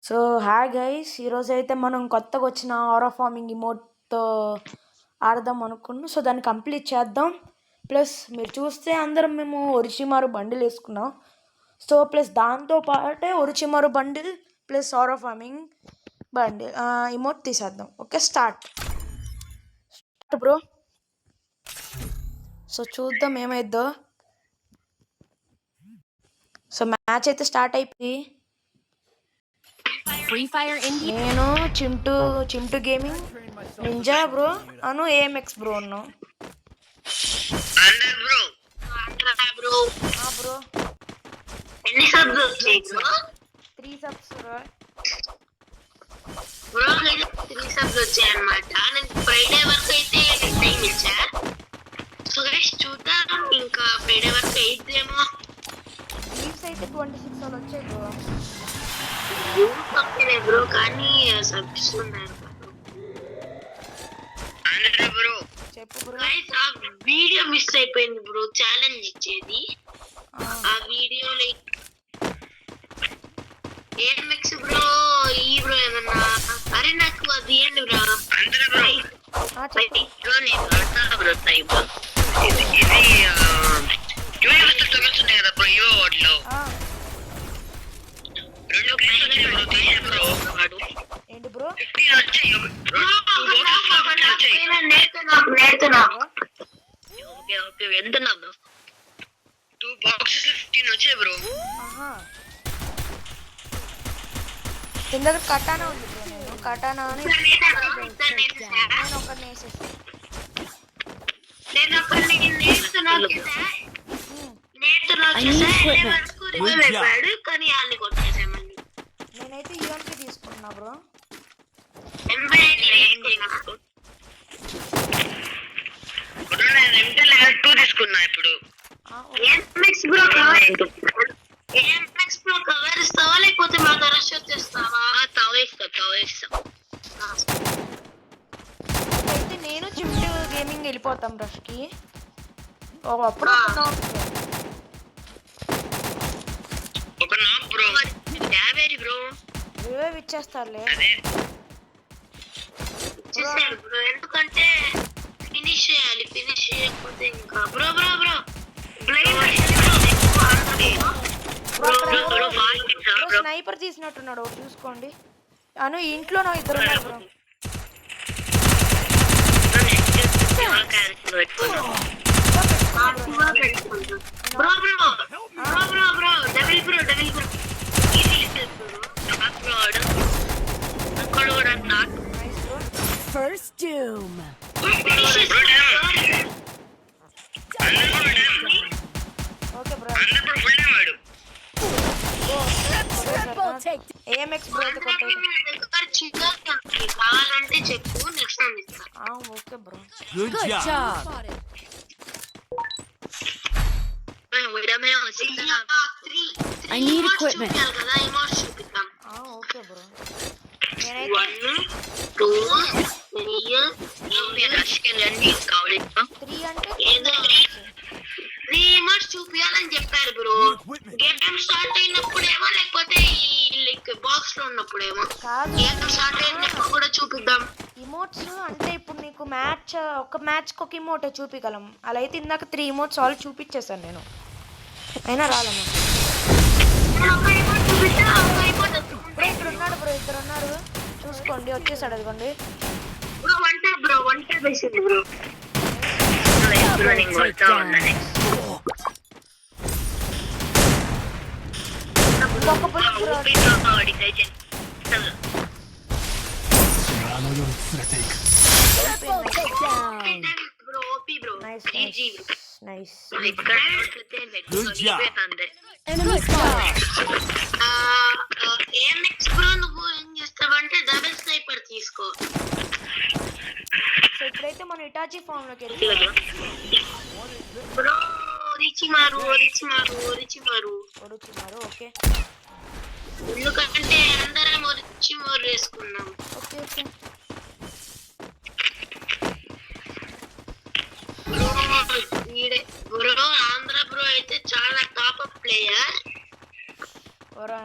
So hi guys, ఈరోజు అయితే మనం కొత్తగా వచ్చిన ఆరో ఫార్మింగ్ ఇమోట్తో ఆడదాం అనుకున్నాం. సో దాన్ని కంప్లీట్ చేద్దాం. ప్లస్ మీరు చూస్తే అందరం మేము ఒరిచిమారు బండిల్ వేసుకున్నాం. సో ప్లస్ దాంతో పాటే ఒరిచిమారు బండిల్ ప్లస్ ఆరో ఫార్మింగ్ బండిల్ ఇమోట్ తీసేద్దాం. Okay, start bro. సో చూద్దాం ఏమైద్దో. సో మ్యాచ్ అయితే స్టార్ట్ అయిపోయి నేను చింటూ గేమింగ్, నింజా బ్రో, అను ఏఎంఎక్స్ బ్రో ఉన్నావు. బ్రో ఎన్ని సబ్స్ వచ్చాయి bro? 3 subs bro. Bro 3 subs వచ్చాయి అన్నమాట. నేను ఫ్రైడే వరకు అయితే టైం ఇచ్చా. సో గైస్ చూద్దాం, ఇంకా ఫ్రైడే వరకు 8 ఏమో. లీవ్స్ అయితే 26 వాళ్ళు వచ్చాయి బ్రో. ఓకే బ్రో, కానీ సబ్స్ ఉన్నారు బ్రో. చెప్పు బ్రో. గైస్ ఆ వీడియో మిస్ అయిపోయింది బ్రో, ఛాలెంజ్ ఇచ్చేది. ఆ వీడియో లైక్ ఏఎంఎక్స్ బ్రో, ఈ బ్రో ఏమన్నా అరే నాకు అది ఏంటి బ్రో అందరూ బ్రో బ్రో నేను ఆడతా బ్రో టైప్ ఇది యూనివర్స్ తగులుతున్నాయి కదా బ్రో. ఇవో వాటిలో రెండు ప్లేస్ బ్రో తీయ బ్రో ఆడు ఏంటి బ్రో 15 వచ్చాయి బ్రో. నేర్తున్నా ఓకే ఓకే ఎంతన్నా బ్రో 2 బాక్సెస్ 15 వచ్చాయి బ్రో. కింద కటానా ఉంది బ్రో. నేను కటానా అని నేను ఒకరిని వేసేసి నేనైతే యూఎంపీ తీసుకుంటున్నా బ్రో. తీసుకున్నా ఇప్పుడు కవర్ ఇస్తావా లేకపోతే మా రష్ వచ్చేస్తావా? తవేస్తా అయితే నేను చింటూ గేమింగ్ వెళ్ళిపోతాం రష్కి. అప్పుడు ఒక నాక్ బ్రో డావేరి బ్రో రివైవ్ ఇచ్చేస్తారులే బ్రో, ఎందుకంటే ఫినిష్ చేయకపోతే ఇంకా బ్రో స్నైపర్ తీసినట్టున్నాడు, చూసుకోండి. అను ఇంట్లో ఇద్దరు ఉన్నారు bro. First doom. Okay bro. AMX bro అయితే కావాలంటే చెప్పు, నెక్స్ట్ టైం ఇస్తా. Okay bro. Good job. I need equipment. Okay bro. 1 2 3 అంటే రీమోట్స్ చూపించాలని చెప్పారు బ్రో. గేమ్ స్టార్ట్ అయినప్పుడేమో లేకపోతే లైక్ బాక్స్ లో ఉన్నప్పుడేమో. గేమ్ స్టార్ట్ అయినప్పుడు కూడా చూపిద్దాం. ఇమోట్స్ అంటే ఇప్పుడు నీకు ఒక మ్యాచ్కి ఒక ఇమోటే చూపించగలం. అలా అయితే ఇందాక 3 ఇమోట్స్ ఆల్ చూపించేసాను నేను, అయినా రాలమ్మా. ఇక్కడ ఉన్నాడు బ్రో, ఇద్దరు ఉన్నారు చూసుకోండి. వచ్చేసాడు అదిగోండి బ్రో. వన్ టైప్ వేసింది బ్రో. ఇంకొక bullet bro. Nice nice. Good job. Enemy spotted. AMX bro నువ్వు ఏం చేస్తావంటే డబుల్ స్నైపర్ తీసుకో. సో ఇప్పుడైతే మనం ఇటాచి ఫామ్ లోకి వెళ్ళి బ్రో ఒరిచిమారు. ఓకే, ఎందుకంటే అందరం ఒరిచిమారు వేసుకున్నాం. Okay okay bro. Andhra bro అయితే చాలా టాప్ అప్ ప్లేయర్. ఓరా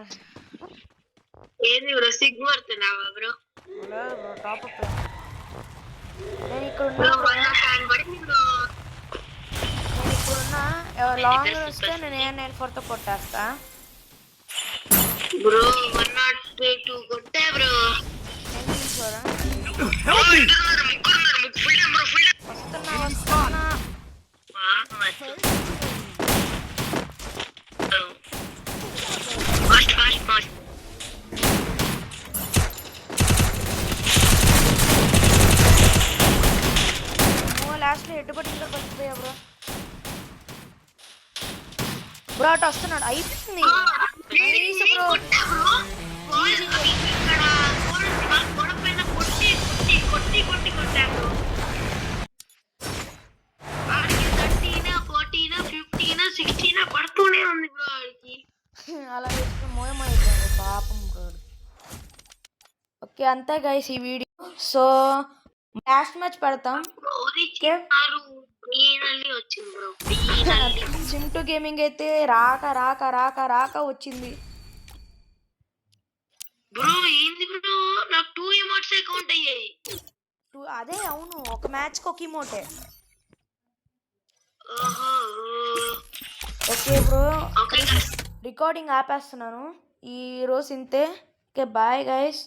ఏంది బ్రో సిగ్గుపడుతున్నావా బ్రో లేదు బ్రో టాప్ అప్ నేను ఇక్కడ బ్రో ఉన్నా 110 పడింది బ్రో నేను ఇప్పుడున్నా లాంగ్ వస్తే నేను AN94తో కొట్టేస్తా. బ్రో 102 కొట్టా బ్రో నేను తీసుకోరా వస్తున్నా ఫాస్ట్ ఫాస్ట్ ఫాస్ట్ లాస్ట్లో ఎట్టుబడి ఇంకా బతికిపోయా బ్రో. బ్రో అటు వస్తున్నాడు అయిపోయింది. నైస్ బ్రో పడుతూనే ఉంది బ్రో వాడికి అలా వేసుకుని మోయమైపోయింది పాపం బ్రో. ఓకే అంతే గైస్ ఈ వీడియో. సో లాస్ట్ మ్యాచ్ పెడతాం. వచ్చింది బ్రో సిమ్2 గేమింగ్ అయితే రాక రాక రాక రాక వచ్చింది. బ్రో ఏంది బ్రో నాకు 2 ఎమోట్స్ అకౌంట్ అయ్యాయి. అదే అవును ఒక మ్యాచ్కి ఒక ఇమోటే. ఓహో ఓకే బ్రో ఓకే రికార్డింగ్ ఆపేస్తున్నాను ఈ రోజు ఇంతే. Okay bye guys.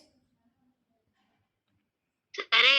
సరే